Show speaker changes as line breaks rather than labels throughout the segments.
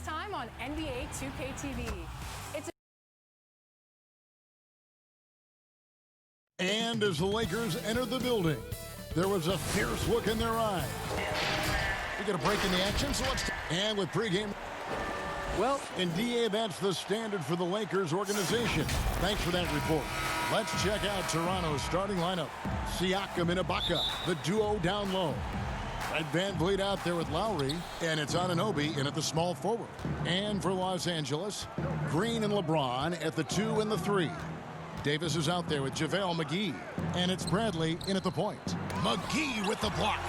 time on NBA 2K TV.
And as the Lakers entered the building, there was a fierce look in their eyes. We get a break in the action, so let's... And with pregame... Well, in DA, that's the standard for the Lakers organization. Thanks for that report. Let's check out Toronto's starting lineup. Siakam and Ibaka, the duo down low. Van Vliet out there with Lowry, and it's Anunoby in at the small forward. And for Los Angeles, Green and LeBron at the 2 and the 3. Davis is out there with JaVale McGee, and it's Bradley in at the point. McGee with the block.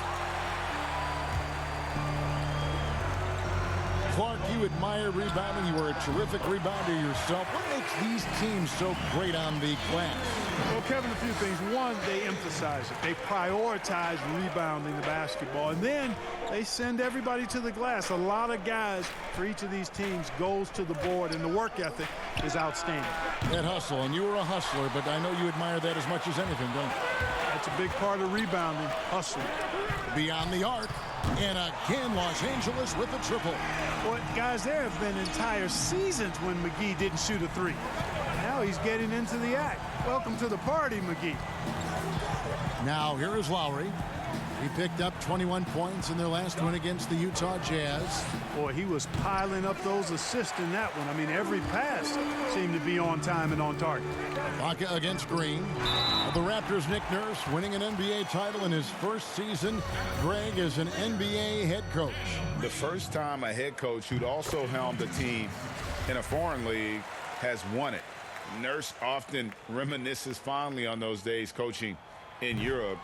Clark, you admire rebounding. You were a terrific rebounder yourself. What makes these teams so great on the glass?
Well, Kevin, a few things. One, they emphasize it. They prioritize rebounding the basketball, and then they send everybody to the glass. A lot of guys for each of these teams goes to the board, and the work ethic is outstanding.
That hustle, and you were a hustler, but I know you admire that as much as anything, don't you?
That's a big part of rebounding, hustling.
Beyond the arc, and again, Los Angeles with a triple.
Well, guys, there have been entire seasons when McGee didn't shoot a three. Now he's getting into the act. Welcome to the party, McGee.
Now, here is Lowry. He picked up 21 points in their last win against the Utah Jazz.
Boy, he was piling up those assists in that one. I mean, every pass seemed to be on time and on target.
Ibaka against Green. The Raptors' Nick Nurse winning an NBA title in his first season. Greg is an NBA head coach.
The first time a head coach who'd also helmed a team in a foreign league has won it. Nurse often reminisces fondly on those days coaching in Europe.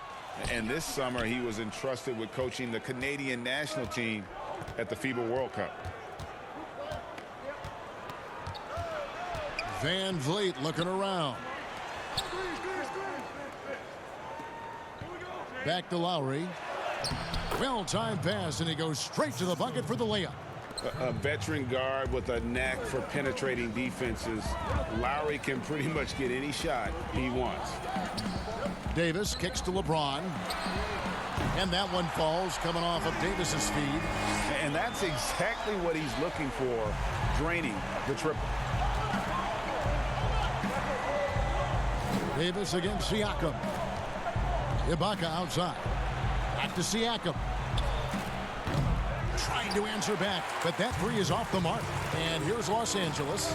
And this summer, he was entrusted with coaching the Canadian national team at the FIBA World Cup.
Van Vliet looking around. Back to Lowry. Well-timed pass, and he goes straight to the bucket for the layup.
A veteran guard with a knack for penetrating defenses. Lowry can pretty much get any shot he wants.
Davis kicks to LeBron. And that one falls, coming off of Davis's feed.
And that's exactly what he's looking for, draining the triple.
Davis against Siakam. Ibaka outside. Back to Siakam. Trying to answer back, but that three is off the mark. And here's Los Angeles.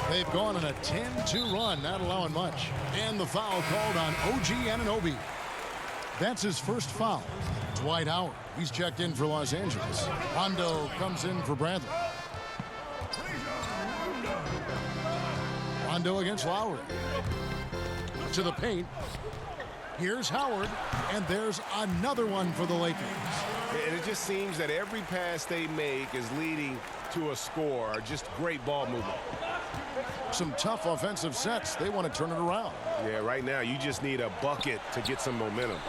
They've gone on a 10-2 run, not allowing much. And the foul called on OG Anunoby. That's his first foul. Dwight Howard, he's checked in for Los Angeles. Rondo comes in for Bradley. Rondo against Lowry. To the paint. Here's Howard, and there's another one for the Lakers.
And it just seems that every pass they make is leading to a score. Just great ball movement.
Some tough offensive sets. They want to turn it around.
Yeah, right now you just need a bucket to get some momentum.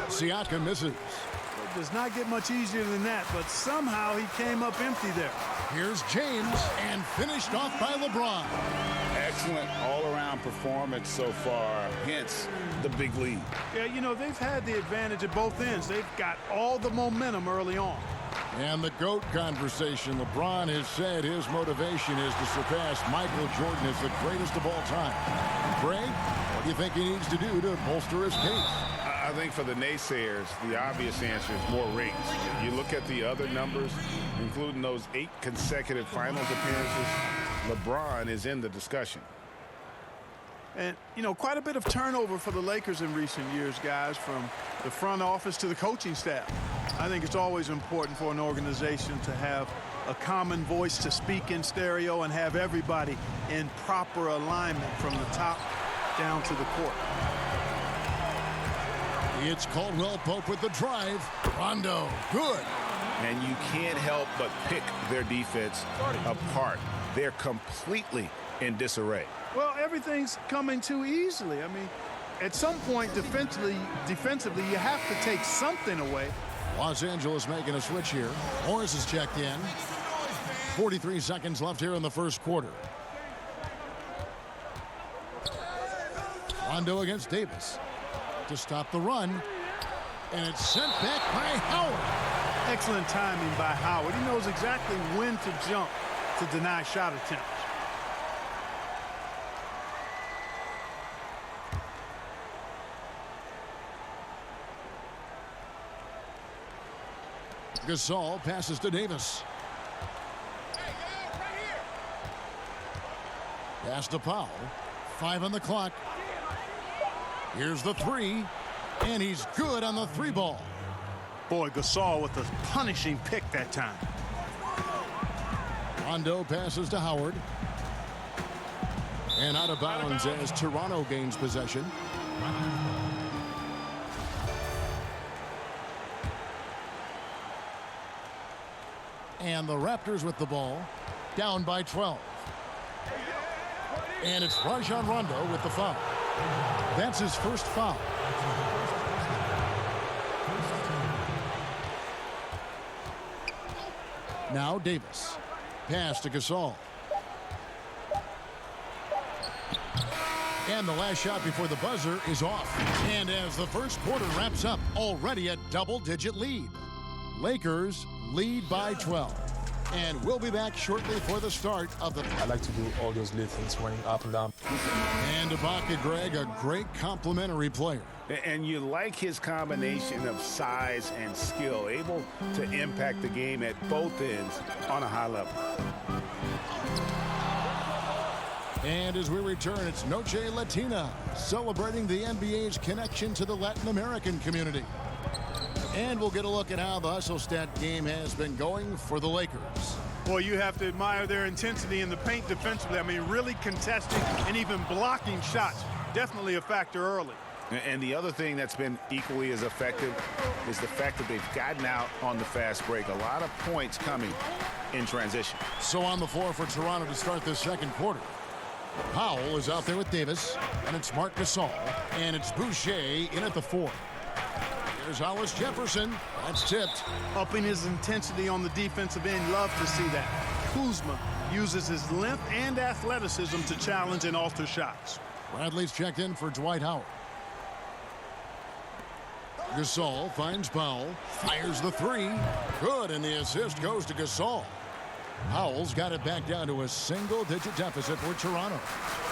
Siakam misses.
It does not get much easier than that, but somehow he came up empty there.
Here's James, and finished off by LeBron.
Excellent all-around performance so far, hence the big lead.
Yeah, you know, they've had the advantage at both ends. They've got all the momentum early on.
And the GOAT conversation. LeBron has said his motivation is to surpass Michael Jordan as the greatest of all time. Greg, what do you think he needs to do to bolster his case?
I think for the naysayers, the obvious answer is more rings. You look at the other numbers, including those 8 consecutive finals appearances, LeBron is in the discussion.
And, you know, quite a bit of turnover for the Lakers in recent years, guys, from the front office to the coaching staff. I think it's always important for an organization to have a common voice to speak in stereo and have everybody in proper alignment from the top down to the court.
It's Caldwell Pope with the drive. Rondo, good.
And you can't help but pick their defense apart. They're completely in disarray.
Well, everything's coming too easily. I mean, at some point defensively, you have to take something away.
Los Angeles making a switch here. Morris is checked in. 43 seconds left here in the first quarter. Rondo against Davis to stop the run. And it's sent back by Howard.
Excellent timing by Howard. He knows exactly when to jump to deny shot attempts.
Gasol passes to Davis. Pass to Powell. 5 on the clock. Here's the three. And he's good on the three ball.
Boy, Gasol with a punishing pick that time.
Rondo passes to Howard. And out of bounds as Toronto gains possession. And the Raptors with the ball, down by 12. And it's Rajon Rondo with the foul. That's his first foul. Now Davis. Pass to Gasol. And the last shot before the buzzer is off. And as the first quarter wraps up, already a double-digit lead. Lakers lead by 12. And we'll be back shortly for the start of the...
I like to do all those little things, running up and down.
And Ibaka, Greg, a great complimentary player.
And you like his combination of size and skill, able to impact the game at both ends on a high level.
And as we return, it's Noche Latina, celebrating the NBA's connection to the Latin American community. And we'll get a look at how the hustle stat game has been going for the Lakers.
Boy, you have to admire their intensity in the paint defensively. I mean, really contesting and even blocking shots. Definitely a factor early.
And the other thing that's been equally as effective is the fact that they've gotten out on the fast break. A lot of points coming in transition.
So on the floor for Toronto to start this second quarter. Powell is out there with Davis, and it's Marc Gasol, and it's Boucher in at the 4. There's Hollis Jefferson. That's tipped.
Upping his intensity on the defensive end. Love to see that. Kuzma uses his length and athleticism to challenge and alter shots.
Bradley's checked in for Dwight Howard. Gasol finds Powell. Fires the 3. Good, and the assist goes to Gasol. Powell's got it back down to a single-digit deficit for Toronto.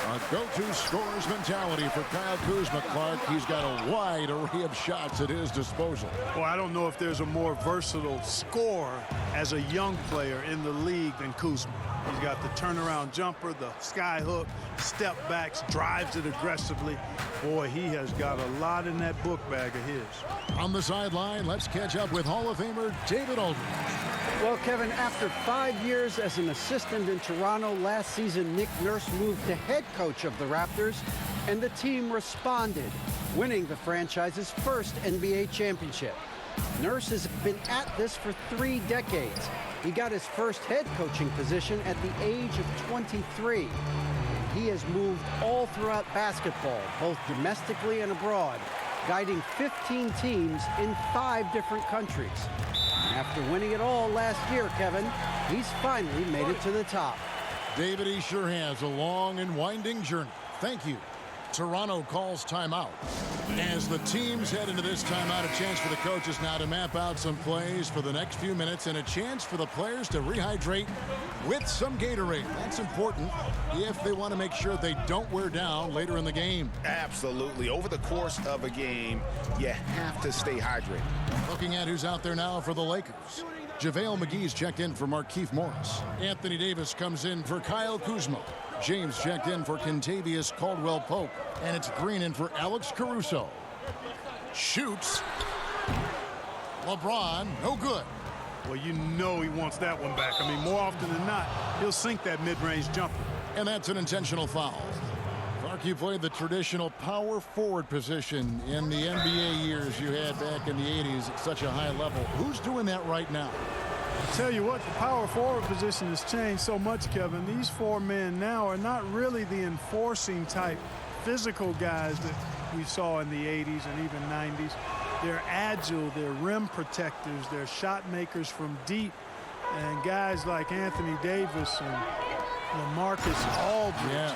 A go-to scorer's mentality for Kyle Kuzma. Clark, he's got a wide array of shots at his disposal.
Well, I don't know if there's a more versatile scorer as a young player in the league than Kuzma. He's got the turnaround jumper, the sky hook, step backs, drives it aggressively. Boy, he has got a lot in that book bag of his.
On the sideline, let's catch up with Hall of Famer David Aldridge.
Well, Kevin, after 5 years as an assistant in Toronto last season, Nick Nurse moved to head coach of the Raptors, and the team responded, winning the franchise's first NBA championship. Nurse has been at this for 3 decades. He got his first head coaching position at the age of 23. He has moved all throughout basketball, both domestically and abroad, guiding 15 teams in 5 different countries. After winning it all last year, Kevin, he's finally made it to the top.
David, he sure has a long and winding journey. Thank you. Toronto calls timeout. As the teams head into this timeout, a chance for the coaches now to map out some plays for the next few minutes and a chance for the players to rehydrate with some Gatorade. That's important if they want to make sure they don't wear down later in the game.
Absolutely. Over the course of a game, you have to stay hydrated.
Looking at who's out there now for the Lakers. JaVale McGee's checked in for Markieff Morris. Anthony Davis comes in for Kyle Kuzma. James checked in for Kentavious Caldwell-Pope. And it's Green in for Alex Caruso. Shoots. LeBron, no good.
Well, you know he wants that one back. I mean, more often than not, he'll sink that mid-range jumper.
And that's an intentional foul. Clark, you played the traditional power forward position in the NBA years you had back in the 80s at such a high level. Who's doing that right now?
I tell you what, the power forward position has changed so much, Kevin. These 4 men now are not really the enforcing type physical guys that we saw in the 80s and even 90s. They're agile, they're rim protectors, they're shot makers from deep, and guys like Anthony Davis and LaMarcus Aldridge.
Yes.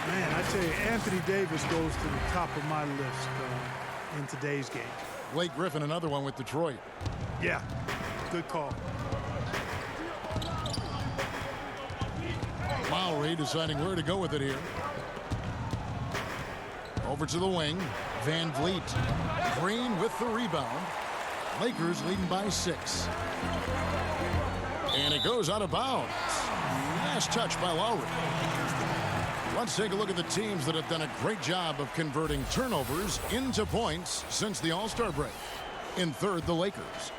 Man, I tell you, Anthony Davis goes to the top of my list in today's game.
Blake Griffin, another one with Detroit.
Yeah, Good call.
Lowry deciding where to go with it here. Over to the wing. Van Vliet. Green with the rebound. Lakers leading by 6. And it goes out of bounds. Last touch by Lowry. Let's take a look at the teams that have done a great job of converting turnovers into points since the All-Star break. In third, the Lakers.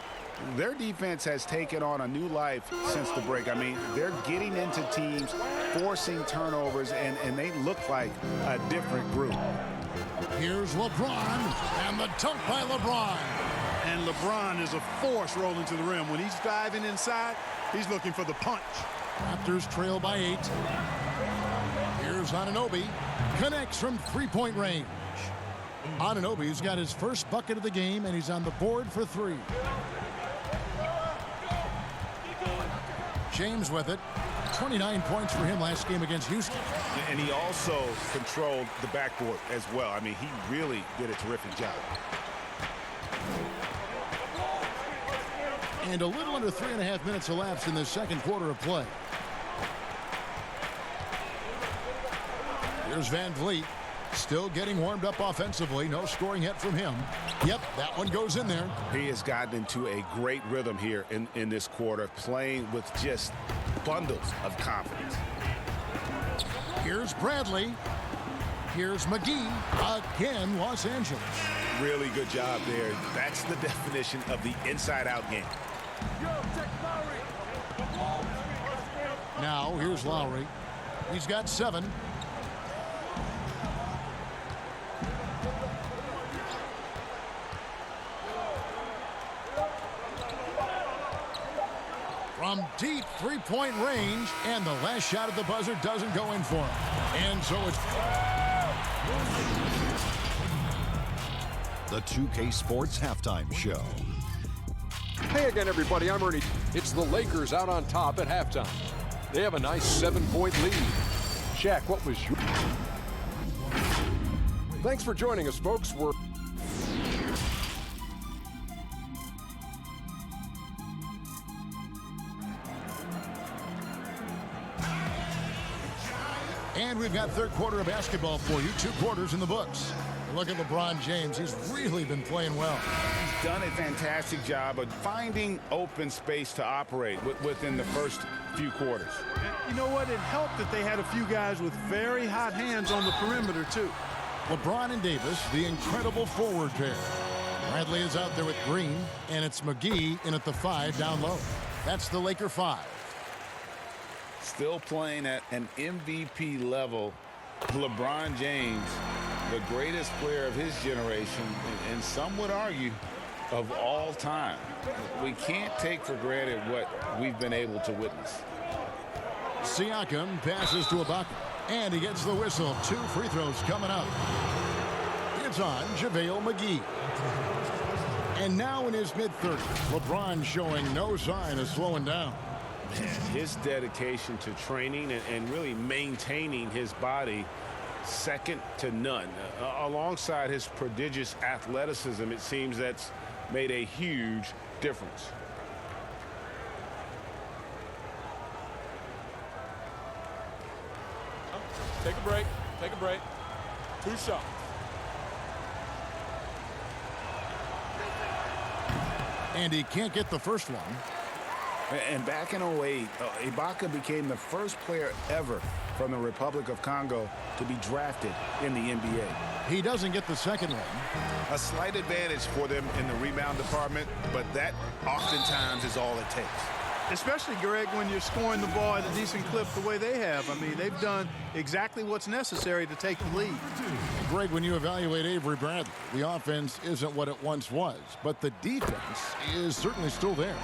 Their defense has taken on a new life since the break. I mean, they're getting into teams, forcing turnovers, and they look like a different group.
Here's LeBron, and the dunk by LeBron.
And LeBron is a force rolling to the rim. When he's diving inside, he's looking for the punch.
Raptors trail by 8. Here's Anunoby. Connects from three-point range. Anunoby's got his first bucket of the game, and he's on the board for 3. James with it. 29 points for him last game against Houston.
And he also controlled the backboard as well. I mean, he really did a terrific job.
And a little under 3.5 minutes elapsed in the second quarter of play. Here's Van Vliet. Still getting warmed up offensively. No scoring yet from him. Yep, that one goes in there.
He has gotten into a great rhythm here in this quarter, playing with just bundles of confidence.
Here's Bradley. Here's McGee. Again, Los Angeles.
Really good job there. That's the definition of the inside-out game.
Now, here's Lowry. He's got 7. From deep three-point range, and the last shot at the buzzer doesn't go in for him. And so it's
the 2K Sports Halftime Show.
Hey again, everybody. I'm Ernie. It's the Lakers out on top at halftime. They have a nice 7-point lead. Shaq, what was your... Thanks for joining us, folks. We're...
And we've got third quarter of basketball for you. 2 quarters in the books. Look at LeBron James. He's really been playing well.
He's done a fantastic job of finding open space to operate within the first few quarters.
And you know what? It helped that they had a few guys with very hot hands on the perimeter, too.
LeBron and Davis, the incredible forward pair. Bradley is out there with Green, and it's McGee in at the 5 down low. That's the Laker 5.
Still playing at an MVP level. LeBron James, the greatest player of his generation, and some would argue of all time. We can't take for granted what we've been able to witness.
Siakam passes to Ibaka, and he gets the whistle. 2 free throws coming up. It's on JaVale McGee. And now in his mid-30s, LeBron showing no sign of slowing down.
His dedication to training and really maintaining his body, second to none. Alongside his prodigious athleticism, it seems that's made a huge difference.
Take a break. Take a break. 2 shots.
And he can't get the first one.
And back in 08, Ibaka became the first player ever from the Republic of Congo to be drafted in the NBA.
He doesn't get the second one.
A slight advantage for them in the rebound department, but that oftentimes is all it takes.
Especially, Greg, when you're scoring the ball at a decent clip the way they have. I mean, they've done exactly what's necessary to take the lead.
Greg, when you evaluate Avery Bradley, the offense isn't what it once was, but the defense is certainly still there.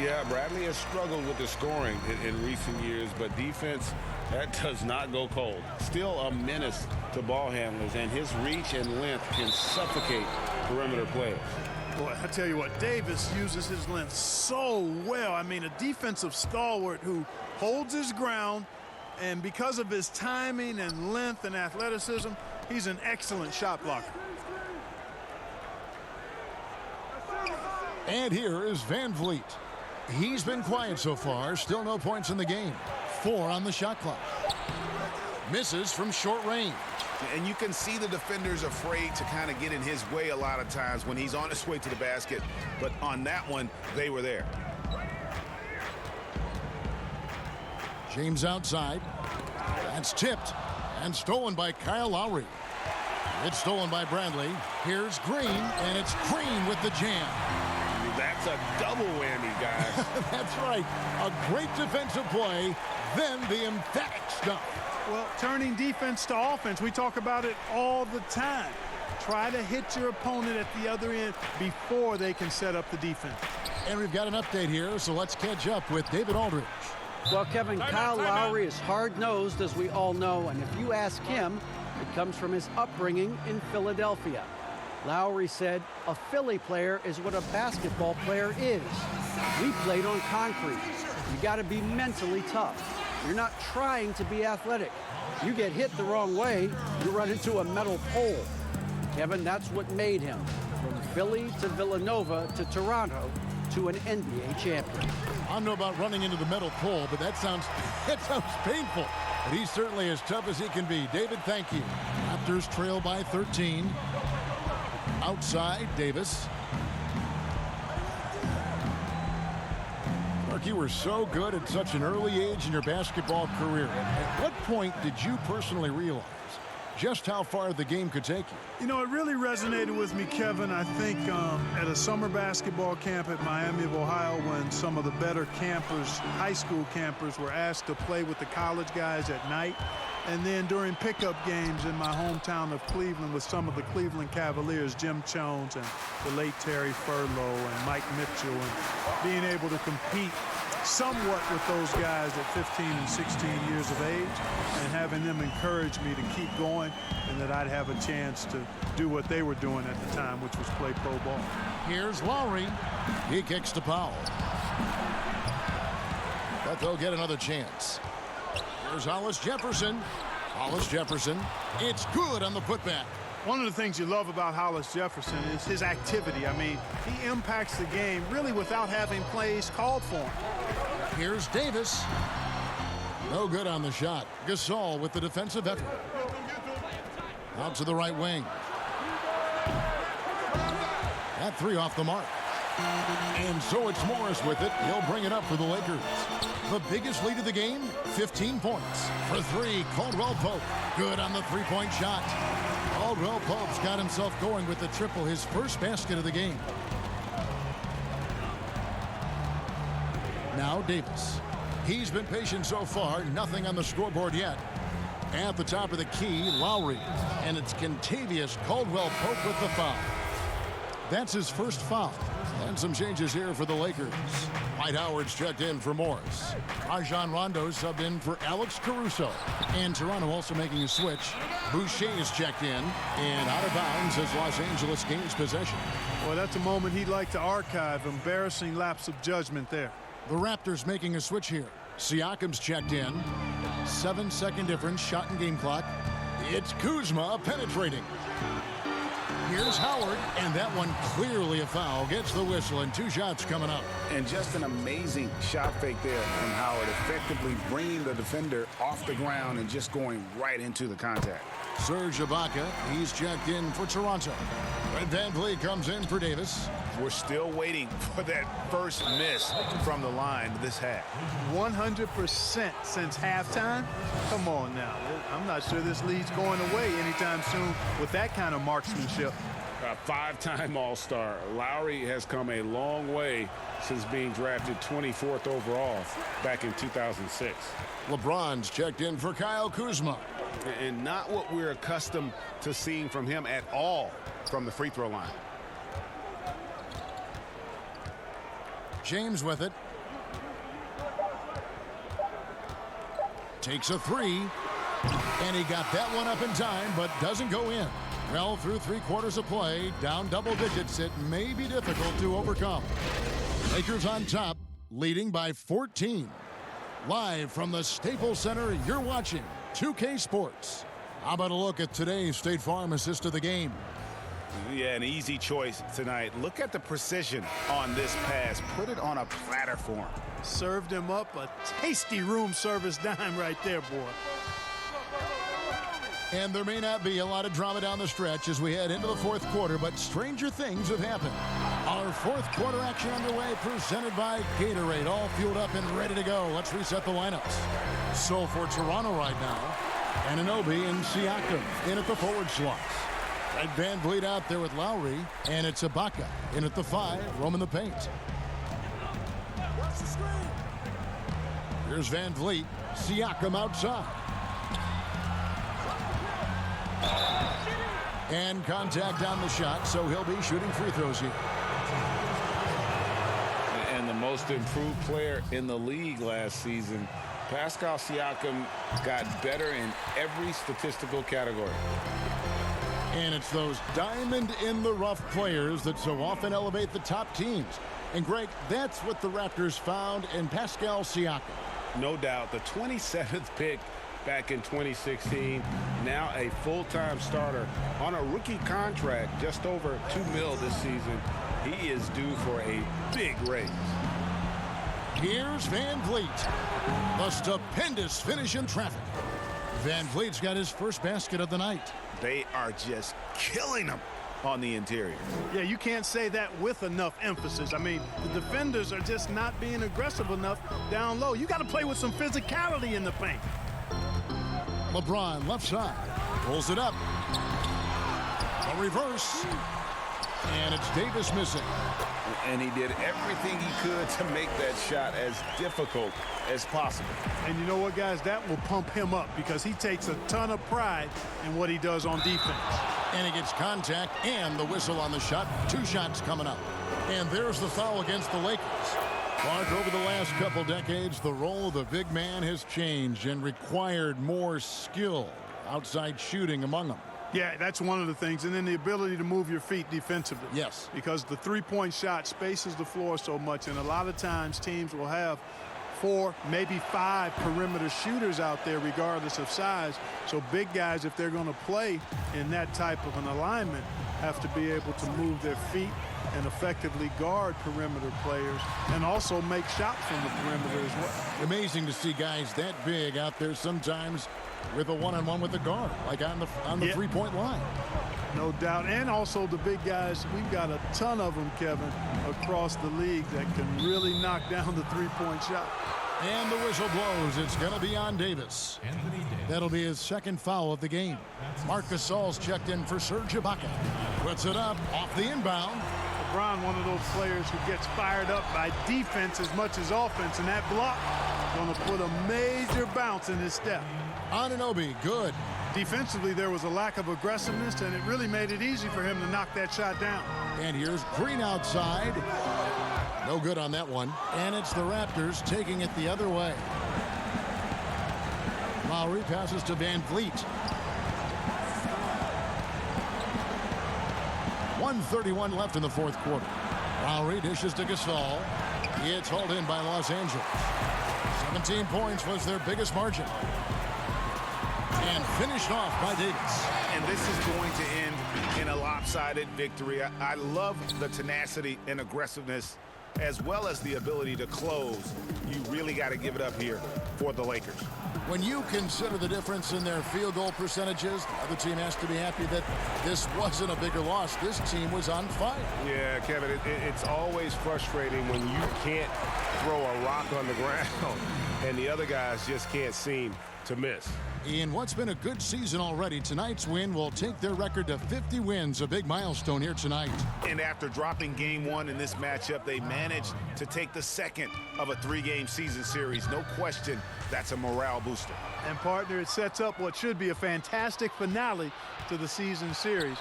Yeah, Bradley has struggled with the scoring in recent years, but defense, that does not go cold. Still a menace to ball handlers, and his reach and length can suffocate perimeter players.
Boy, I tell you what, Davis uses his length so well. I mean, a defensive stalwart who holds his ground, and because of his timing and length and athleticism, he's an excellent shot blocker.
And here is Van Vliet. He's been quiet so far. Still no points in the game. 4 on the shot clock. Misses from short range.
And you can see the defenders afraid to kind of get in his way a lot of times when he's on his way to the basket. But on that one, they were there.
James outside. That's tipped and stolen by Kyle Lowry. It's stolen by Bradley. Here's Green, and it's Green with the jam.
That's a double whammy, guys.
That's right. A great defensive play, then the emphatic stuff.
Well, turning defense to offense, we talk about it all the time. Try to hit your opponent at the other end before they can set up the defense.
And we've got an update here, so let's catch up with David Aldridge.
Well, Kevin, Kyle Lowry is hard-nosed, as we all know, and if you ask him, it comes from his upbringing in Philadelphia. Lowry said, a Philly player is what a basketball player is. We played on concrete. You got to be mentally tough. You're not trying to be athletic. You get hit the wrong way, you run into a metal pole. Kevin, that's what made him. From Philly to Villanova to Toronto to an NBA champion.
I don't know about running into the metal pole, but that sounds painful. But he's certainly as tough as he can be. David, thank you. Raptors trail by 13. Outside, Davis. Mark, you were so good at such an early age in your basketball career. At what point did you personally realize just how far the game could take you?
You know, it really resonated with me, Kevin, I think at a summer basketball camp at Miami of Ohio when some of the better campers, high school campers, were asked to play with the college guys at night. And then during pickup games in my hometown of Cleveland with some of the Cleveland Cavaliers, Jim Jones and the late Terry Furlow and Mike Mitchell, and being able to compete somewhat with those guys at 15 and 16 years of age and having them encourage me to keep going and that I'd have a chance to do what they were doing at the time, which was play pro ball.
Here's Lowry. He kicks to Powell. But they'll get another chance. Here's Hollis Jefferson. Hollis Jefferson. It's good on the putback.
One of the things you love about Hollis Jefferson is his activity. I mean, he impacts the game really without having plays called for him.
Here's Davis. No good on the shot. Gasol with the defensive effort. Out to the right wing. That 3 off the mark. And so it's Morris with it. He'll bring it up for the Lakers. The biggest lead of the game, 15 points. For 3, Caldwell Pope. Good on the three-point shot. Caldwell Pope's got himself going with the triple, his first basket of the game. Now Davis. He's been patient so far, nothing on the scoreboard yet. At the top of the key, Lowry. And it's Kentavious Caldwell Pope with the foul. That's his first foul. And some changes here for the Lakers. Dwight Howard's checked in for Morris. Rajon Rondo subbed in for Alex Caruso. And Toronto also making a switch. Boucher is checked in. And out of bounds as Los Angeles gains possession.
Well, that's a moment he'd like to archive. Embarrassing lapse of judgment there.
The Raptors making a switch here. Siakam's checked in. 7-second difference, shot and game clock. It's Kuzma penetrating. Here's Howard, and that one clearly a foul. Gets the whistle, and 2 shots coming up.
And just an amazing shot fake there from Howard, effectively bringing the defender off the ground and just going right into the contact.
Serge Ibaka, he's checked in for Toronto. Fred VanVleet comes in for Davis.
We're still waiting for that first miss from the line this half.
100% since halftime? Come on now. I'm not sure this lead's going away anytime soon with that kind of marksmanship.
A 5-time All-Star. Lowry has come a long way since being drafted 24th overall back in 2006.
LeBron's checked in for Kyle Kuzma.
And not what we're accustomed to seeing from him at all from the free throw line.
James with it. Takes a 3. And he got that one up in time, but doesn't go in. Well, through 3 quarters of play, down double digits, it may be difficult to overcome. Lakers on top, leading by 14. Live from the Staples Center, you're watching 2K Sports. How about a look at today's State Farm assist of the game?
Yeah, an easy choice tonight. Look at the precision on this pass. Put it on a platter for him.
Served him up a tasty room service dime right there, boy.
And there may not be a lot of drama down the stretch as we head into the fourth quarter, but stranger things have happened. Our fourth quarter action underway, presented by Gatorade, all fueled up and ready to go. Let's reset the lineups. So for Toronto right now, Anunoby and Siakam in at the forward slots. Red Van Vliet out there with Lowry, and it's Ibaka in at the 5, roaming the paint. Here's Van Vliet, Siakam outside. And contact on the shot, so he'll be shooting free throws here.
And the most improved player in the league last season, Pascal Siakam, got better in every statistical category.
And it's those diamond-in-the-rough players that so often elevate the top teams. And, Greg, that's what the Raptors found in Pascal Siakam.
No doubt. The 27th pick back in 2016, now a full-time starter on a rookie contract, just over $2 million this season. He is due for a big raise.
Here's Van Vliet. A stupendous finish in traffic. Van Vliet's got his first basket of the night.
They are just killing him on the interior.
Yeah, you can't say that with enough emphasis. I mean, the defenders are just not being aggressive enough down low. You got to play with some physicality in the paint.
LeBron left side, pulls it up. A reverse. And it's Davis missing.
And he did everything he could to make that shot as difficult as possible.
And you know what, guys? That will pump him up because he takes a ton of pride in what he does on defense.
And he gets contact and the whistle on the shot. 2 shots coming up. And there's the foul against the Lakers. Clark, over the last couple decades, the role of the big man has changed and required more skill, outside shooting among them.
Yeah, that's one of the things. And then the ability to move your feet defensively.
Yes.
Because the three-point shot spaces the floor so much. And a lot of times teams will have 4, maybe 5 perimeter shooters out there regardless of size. So big guys, if they're going to play in that type of an alignment, have to be able to move their feet and effectively guard perimeter players and also make shots from the perimeter as well.
Amazing to see guys that big out there sometimes with a one-on-one with the guard, like on the three-point line.
No doubt. And also the big guys, we've got a ton of them, Kevin, across the league that can really knock down the three-point shot.
And the whistle blows. It's going to be on Davis. That'll be his second foul of the game. Marc Gasol's checked in for Serge Ibaka. Puts it up off the inbound.
LeBron, one of those players who gets fired up by defense as much as offense, and that block going to put a major bounce in his step.
Anunoby, good.
Defensively, there was a lack of aggressiveness, and it really made it easy for him to knock that shot down.
And here's Green outside. No good on that one. And it's the Raptors taking it the other way. Lowry passes to Van Vliet. 1:31 left in the fourth quarter. Lowry dishes to Gasol. It's hauled in by Los Angeles. 17 points was their biggest margin. And finished off by Davis.
And this is going to end in a lopsided victory. I love the tenacity and aggressiveness as well as the ability to close. You really got to give it up here for the Lakers.
When you consider the difference in their field goal percentages, the other team has to be happy that this wasn't a bigger loss. This team was on fire.
Yeah, Kevin, it's always frustrating when you can't throw a rock on the ground and the other guys just can't seem to miss.
In what's been a good season already, tonight's win will take their record to 50 wins, a big milestone here tonight.
And after dropping game 1 in this matchup, they managed to take the second of a 3-game season series. No question, that's a morale booster.
And partner, it sets up what should be a fantastic finale to the season series.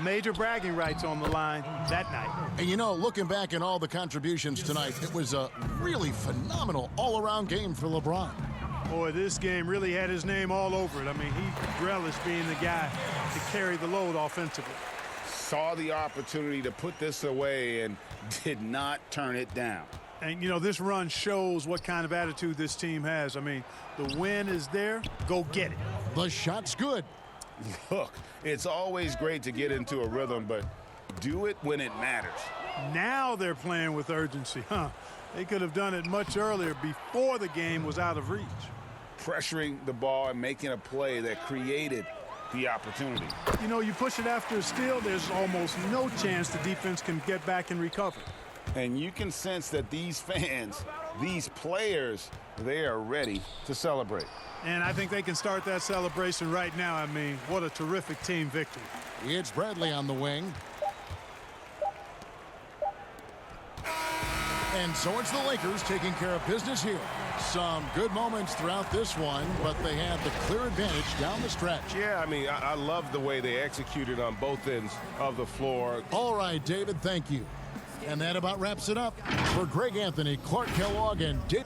Major bragging rights on the line that night.
And you know, looking back at all the contributions tonight, it was a really phenomenal all-around game for LeBron.
Boy, this game really had his name all over it. I mean, he relished being the guy to carry the load offensively.
Saw the opportunity to put this away and did not turn it down.
And, you know, this run shows what kind of attitude this team has. I mean, the win is there. Go get it.
The shot's good.
Look, it's always great to get into a rhythm, but do it when it matters.
Now they're playing with urgency, huh? They could have done it much earlier before the game was out of reach.
Pressuring the ball and making a play that created the opportunity.
You know, you push it after a steal, there's almost no chance the defense can get back and recover.
And you can sense that these fans, these players, they are ready to celebrate.
And I think they can start that celebration right now. I mean, what a terrific team victory.
It's Bradley on the wing. And so it's the Lakers taking care of business here. Some good moments throughout this one, but they had the clear advantage down the stretch.
Yeah, I mean, I love the way they executed on both ends of the floor.
All right, David, thank you. And that about wraps it up. For Greg Anthony, Clark Kellogg, and Dick.